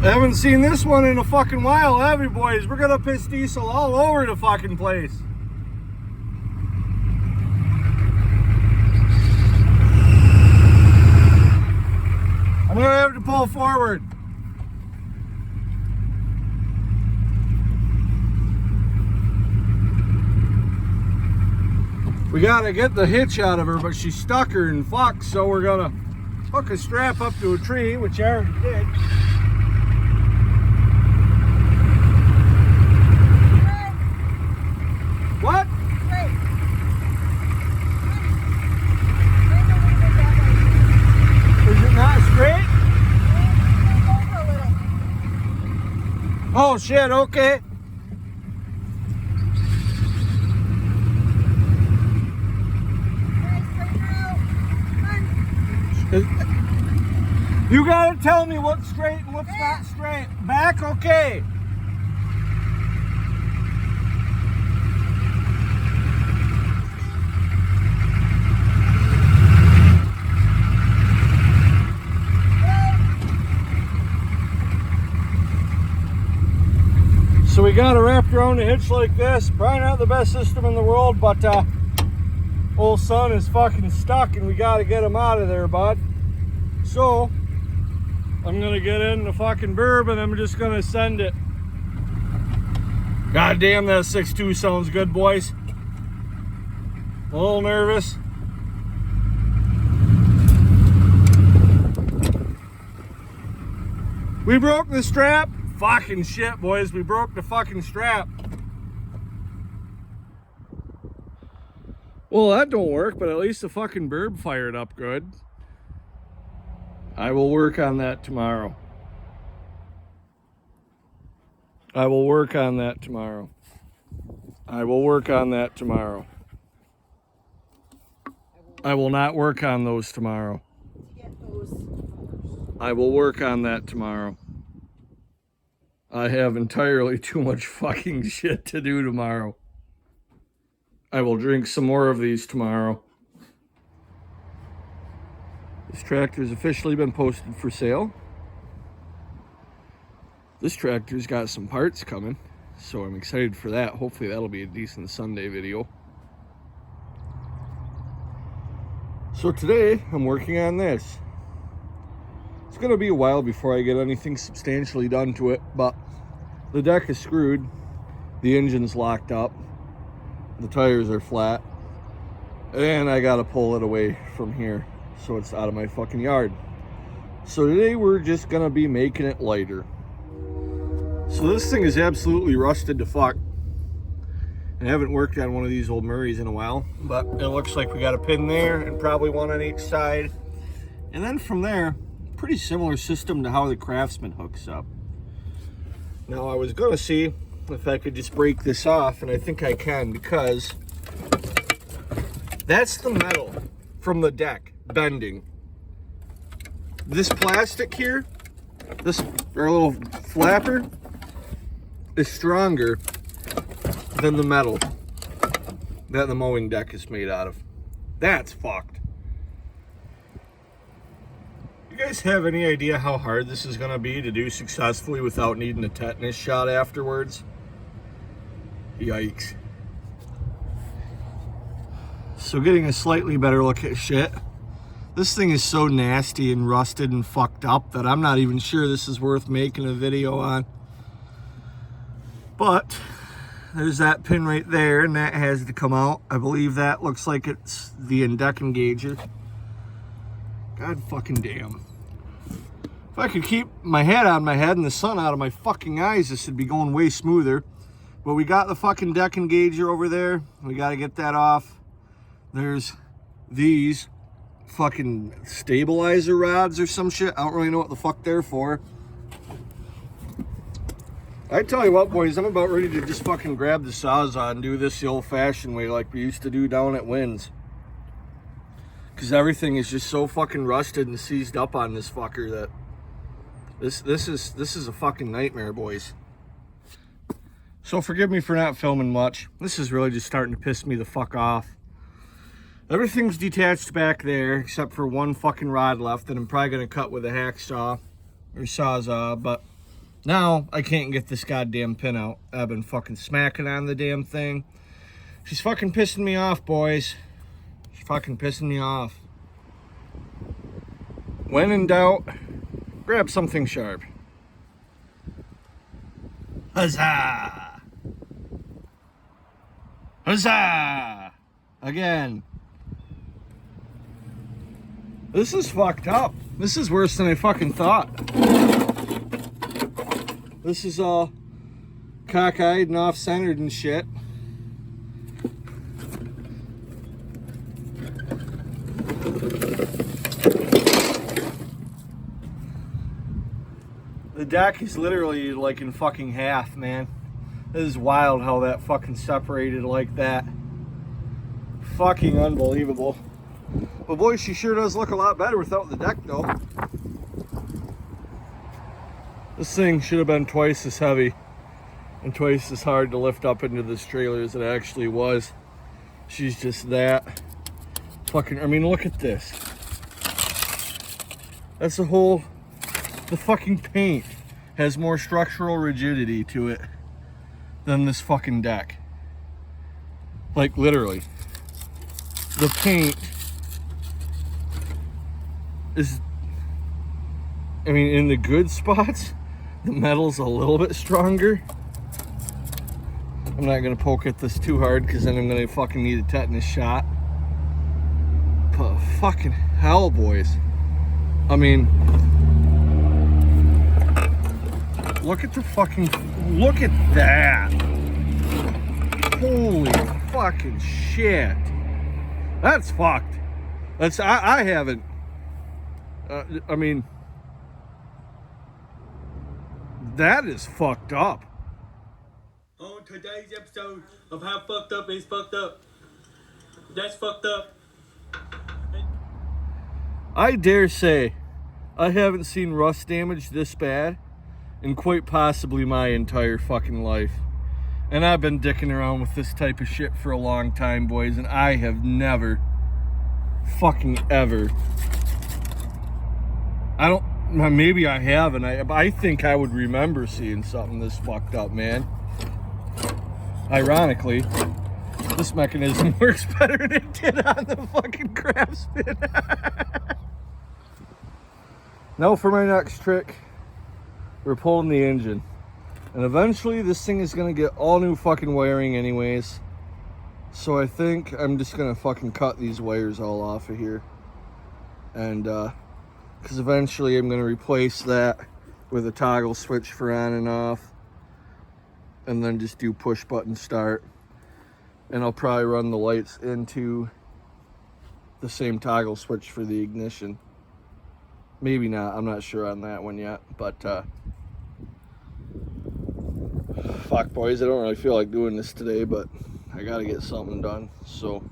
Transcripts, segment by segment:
Haven't seen this one in a fucking while, have you, boys? We're gonna piss diesel all over the fucking place. I'm gonna have to pull forward. We gotta get the hitch out of her, but she's stuck her and fucked, so we're gonna hook a strap up to a tree, which I already did. What? Is it not straight? Oh shit, okay. You gotta tell me what's straight and what's not straight. Back, okay. So we got it wrapped around the hitch like this. Probably not the best system in the world, but old son is fucking stuck and we gotta get him out of there, bud. So I'm gonna get in the fucking burb and I'm just gonna send it. God damn, that 6.2 sounds good, boys. A little nervous. We broke the strap. Fucking shit, boys. We broke the fucking strap. Well, that don't work, but at least the fucking burb fired up good. I will work on that tomorrow. I will work on that tomorrow. I will work on that tomorrow. I will not work on those tomorrow. I will work on that tomorrow. I have entirely too much fucking shit to do tomorrow. I will drink some more of these tomorrow. This tractor's officially been posted for sale. This tractor's got some parts coming, so I'm excited for that. Hopefully that'll be a decent Sunday video. So today I'm working on this. It's gonna be a while before I get anything substantially done to it, but the deck is screwed, the engine's locked up, the tires are flat, and I gotta pull it away from here so it's out of my fucking yard. So today we're just gonna be making it lighter. So this thing is absolutely rusted to fuck. I haven't worked on one of these old Murrays in a while, but it looks like we got a pin there and probably one on each side. And then from there, pretty similar system to how the Craftsman hooks up. Now I was gonna see if I could just break this off, and I think I can, because that's the metal from the deck bending. This plastic here, this our little flapper, is stronger than the metal that the mowing deck is made out of. That's fucked. You guys have any idea how hard this is gonna be to do successfully without needing a tetanus shot afterwards? Yikes. So getting a slightly better look at shit. This thing is so nasty and rusted and fucked up that I'm not even sure this is worth making a video on. But there's that pin right there, and that has to come out. I believe that looks like it's the deck engager. God fucking damn. If I could keep my head on my head and the sun out of my fucking eyes, this would be going way smoother. But we got the fucking deck engager over there. We got to get that off. There's these fucking stabilizer rods or some shit. I don't really know what the fuck they're for. I tell you what, boys, I'm about ready to just fucking grab the Sawzall and do this the old-fashioned way like we used to do down at Wynn's. Because everything is just so fucking rusted and seized up on this fucker that this is a fucking nightmare, boys. So forgive me for not filming much. This is really just starting to piss me the fuck off. Everything's detached back there except for one fucking rod left that I'm probably going to cut with a hacksaw or Sawzall, but Now, I can't get this goddamn pin out. I've been fucking smacking on the damn thing. She's fucking pissing me off, boys. She's fucking pissing me off. When in doubt, grab something sharp. Huzzah! Huzzah! Again. This is fucked up. This is worse than I fucking thought. This is all cockeyed and off-centered and shit. The deck is literally like in fucking half, man. This is wild how that fucking separated like that. Fucking unbelievable. But boy, she sure does look a lot better without the deck though. This thing should have been twice as heavy and twice as hard to lift up into this trailer as it actually was. She's just that fucking, I mean, look at this. That's the whole, the fucking paint has more structural rigidity to it than this fucking deck. Like literally. The paint is, I mean, in the good spots, the metal's a little bit stronger. I'm not gonna poke at this too hard because then I'm gonna fucking need a tetanus shot. But fucking hell, boys. I mean, look at the fucking, look at that. Holy fucking shit. That's fucked. That's, I haven't, I mean, that is fucked up. On today's episode of How Fucked Up Is Fucked Up. That's fucked up. I dare say I haven't seen rust damage this bad in quite possibly my entire fucking life. And I've been dicking around with this type of shit for a long time, boys, and I have never fucking ever, I don't, maybe I haven't, I think I would remember seeing something this fucked up, man. Ironically, this mechanism works better than it did on the fucking Craftsman. Now for my next trick, we're pulling the engine. And eventually this thing is gonna get all new fucking wiring anyways. So I think I'm just gonna fucking cut these wires all off of here. And because eventually I'm gonna replace that with a toggle switch for on and off. And then just do push button start. And I'll probably run the lights into the same toggle switch for the ignition. Maybe not, I'm not sure on that one yet, but fuck, boys, I don't really feel like doing this today, but I gotta get something done. So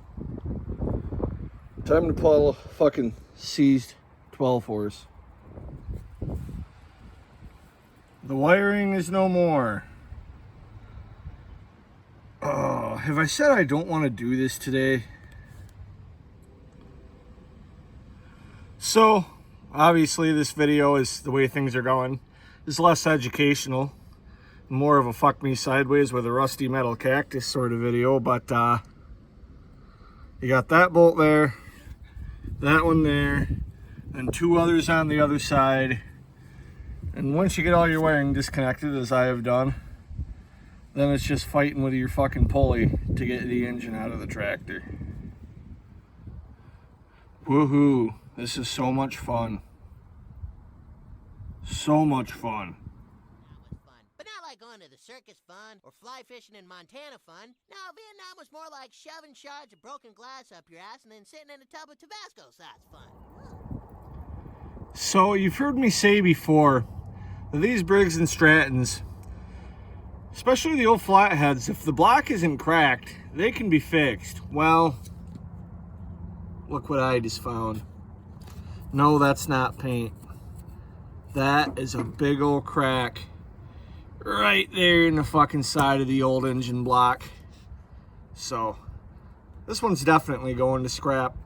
time to pull a fucking seized 12 horse. The wiring is no more. Oh, have I said I don't want to do this today? So obviously this video is, the way things are going, is less educational, more of a fuck me sideways with a rusty metal cactus sort of video. But you got that bolt there, that one there, and two others on the other side. And once you get all your wiring disconnected, as I have done, then it's just fighting with your fucking pulley to get the engine out of the tractor. Woohoo! This is so much fun. So much fun. But not like going to the circus fun or fly fishing in Montana fun. No, Vietnam was more like shoving shards of broken glass up your ass and then sitting in a tub of Tabasco sauce fun. So you've heard me say before that these Briggs and Strattons, especially the old flatheads, if the block isn't cracked, they can be fixed. Well, look what I just found. No, that's not paint. That is a big old crack right there in the fucking side of the old engine block. So this one's definitely going to scrap.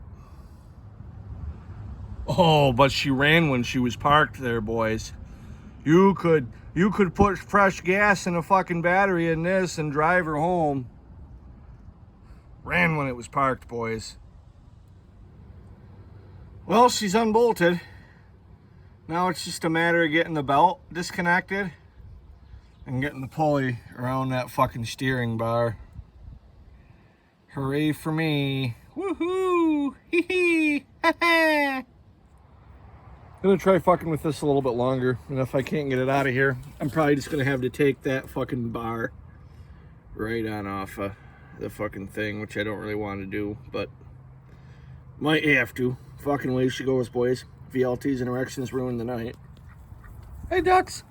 Oh, but she ran when she was parked there, boys. You could put fresh gas in a fucking battery in this and drive her home. Ran when it was parked, boys. Well, she's unbolted. Now it's just a matter of getting the belt disconnected and getting the pulley around that fucking steering bar. Hooray for me. Woohoo! Hee hee! Ha ha! I'm gonna try fucking with this a little bit longer, and if I can't get it out of here, I'm probably just gonna have to take that fucking bar right on off the fucking thing, which I don't really want to do, but might have to. Fucking way she goes, boys. VLTs and erections ruined the night. Hey, ducks.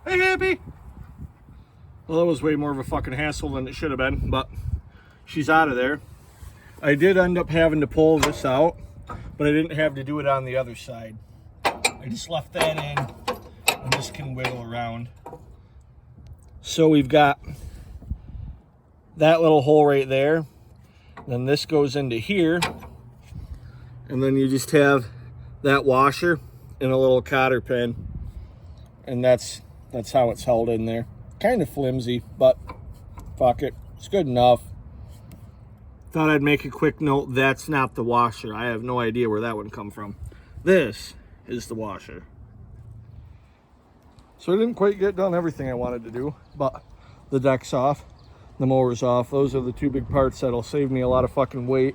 Hey, Happy. Well, that was way more of a fucking hassle than it should have been, but she's out of there. I did end up having to pull this out, but I didn't have to do it on the other side. I just left that in, and this can wiggle around. So we've got that little hole right there. Then this goes into here, and then you just have that washer and a little cotter pin, and that's how it's held in there. Kind of flimsy, but fuck it, it's good enough. Thought I'd make a quick note, that's not the washer. I have no idea where that one come from. This is the washer. So I didn't quite get done everything I wanted to do, but the deck's off, the mower's off. Those are the two big parts that'll save me a lot of fucking weight.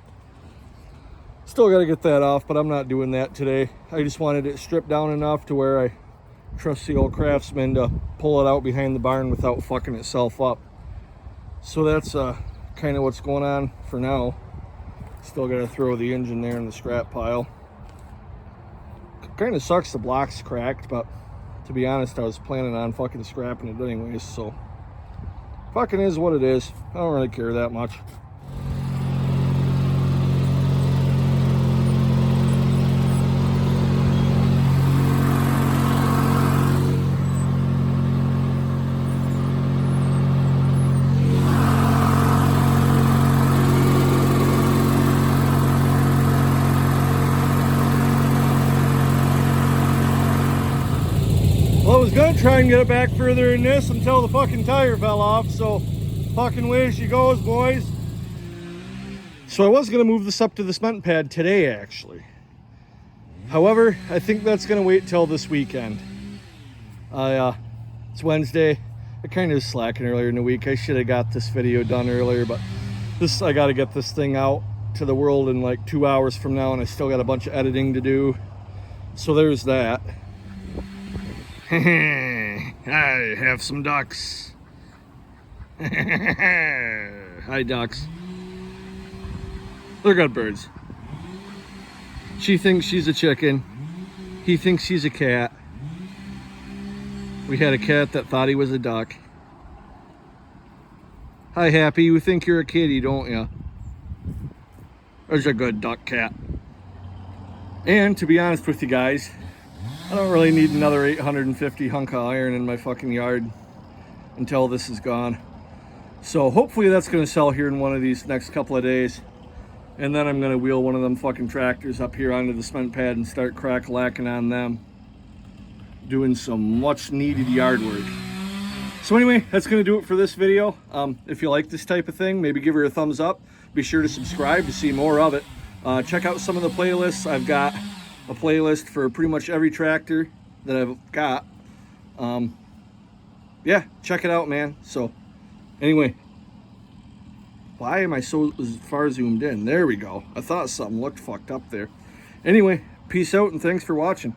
Still got to get that off, but I'm not doing that today. I just wanted it stripped down enough to where I trust the old Craftsman to pull it out behind the barn without fucking itself up. So that's kind of what's going on for now. Still got to throw the engine there in the scrap pile. Kind of sucks the block's cracked, but to be honest, I was planning on fucking scrapping it anyways, so fucking is what it is. I don't really care that much. Well, I was gonna try and get it back further in this until the fucking tire fell off, so fucking way she goes, boys. So I was gonna move this up to the cement pad today, actually. However, I think that's gonna wait till this weekend. It's Wednesday. I kind of was slacking earlier in the week. I should have got this video done earlier, but I gotta get this thing out to the world in like 2 hours from now, and I still got a bunch of editing to do. So there's that. I have some ducks. Hi, ducks. They're good birds. She thinks she's a chicken. He thinks she's a cat. We had a cat that thought he was a duck. Hi, Happy. You think you're a kitty, don't you? There's a good duck cat. And to be honest with you guys, I don't really need another 850 hunk of iron in my fucking yard until this is gone. So hopefully that's going to sell here in one of these next couple of days. And then I'm going to wheel one of them fucking tractors up here onto the cement pad and start crack-lacking on them. Doing some much needed yard work. So anyway, that's going to do it for this video. If you like this type of thing, maybe give her a thumbs up. Be sure to subscribe to see more of it. Check out some of the playlists. I've got a playlist for pretty much every tractor that I've got. Yeah, check it out, man. So anyway, why am I so far zoomed in? There we go. I thought something looked fucked up there. Anyway, peace out and thanks for watching.